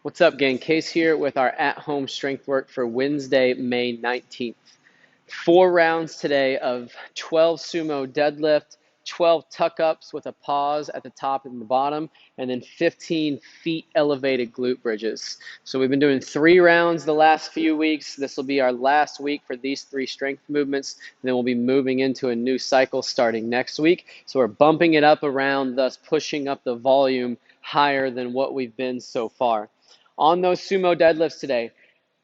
What's up, gang? Case here with our at-home strength work for Wednesday, May 19th. 4 rounds today of 12 sumo deadlift, 12 tuck-ups with a pause at the top and the bottom, and then 15 feet elevated glute bridges. So we've been doing 3 rounds the last few weeks. This will be our last week for these 3 strength movements. And then we'll be moving into a new cycle starting next week. So we're bumping it up around, thus pushing up the volume higher than what we've been so far. On those sumo deadlifts today,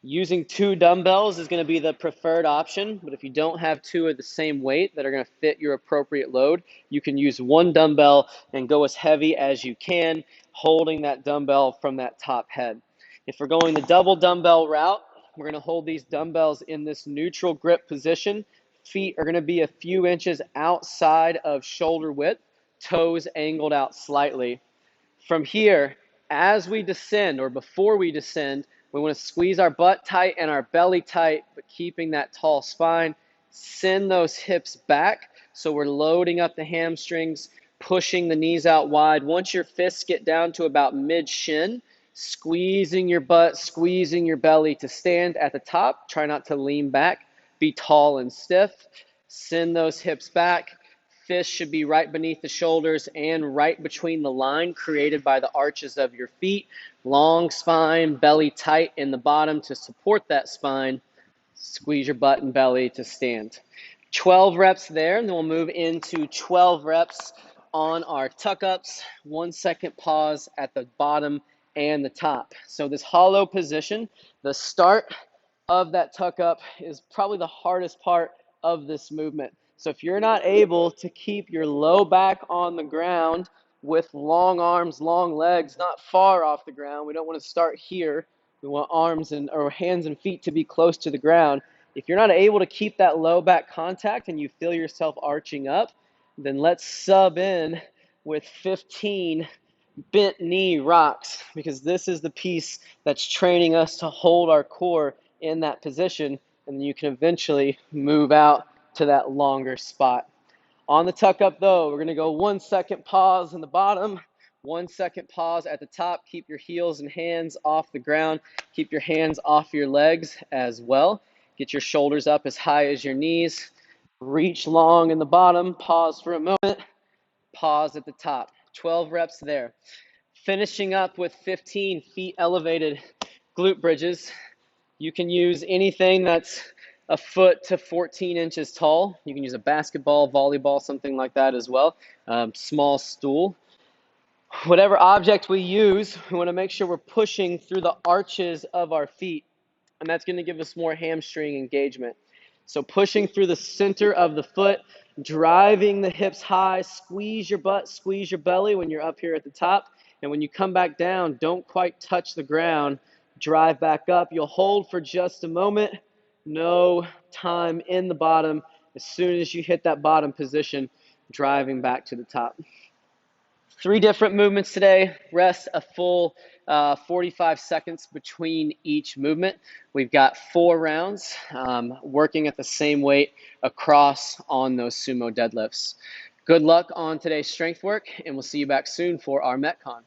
using 2 dumbbells is going to be the preferred option, but if you don't have 2 of the same weight that are going to fit your appropriate load, you can use 1 dumbbell and go as heavy as you can, holding that dumbbell from that top head. If we're going the double dumbbell route, we're going to hold these dumbbells in this neutral grip position. Feet are going to be a few inches outside of shoulder width, toes angled out slightly. From here, as we descend or before we descend, we want to squeeze our butt tight and our belly tight, but keeping that tall spine. Send those hips back so we're loading up the hamstrings, pushing the knees out wide. Once your fists get down to about mid-shin, squeezing your butt, squeezing your belly to stand at the top. Try not to lean back. Be tall and stiff. Send those hips back. Fists should be right beneath the shoulders and right between the line created by the arches of your feet. Long spine, belly tight in the bottom to support that spine. Squeeze your butt and belly to stand. 12 reps there, and then we'll move into 12 reps on our tuck-ups. 1 second pause at the bottom and the top. So this hollow position, the start of that tuck-up is probably the hardest part of this movement. So if you're not able to keep your low back on the ground with long arms, long legs, not far off the ground, we don't want to start here. We want arms or hands and feet to be close to the ground. If you're not able to keep that low back contact and you feel yourself arching up, then let's sub in with 15 bent knee rocks, because this is the piece that's training us to hold our core in that position, and then you can eventually move out to that longer spot. On the tuck up though, we're going to go 1 second pause in the bottom, 1 second pause at the top. Keep your heels and hands off the ground. Keep your hands off your legs as well. Get your shoulders up as high as your knees. Reach long in the bottom. Pause for a moment. Pause at the top. 12 reps there. Finishing up with 15 feet elevated glute bridges. You can use anything that's a foot to 14 inches tall. You can use a basketball, volleyball, something like that as well. Small stool. Whatever object we use, we want to make sure we're pushing through the arches of our feet, and that's going to give us more hamstring engagement. So pushing through the center of the foot, driving the hips high, squeeze your butt, squeeze your belly when you're up here at the top, and when you come back down, don't quite touch the ground. Drive back up. You'll hold for just a moment. No time in the bottom. As soon as you hit that bottom position, driving back to the top. 3 different movements today. Rest a full 45 seconds between each movement. We've got 4 rounds working at the same weight across on those sumo deadlifts. Good luck on today's strength work, and we'll see you back soon for our Metcon.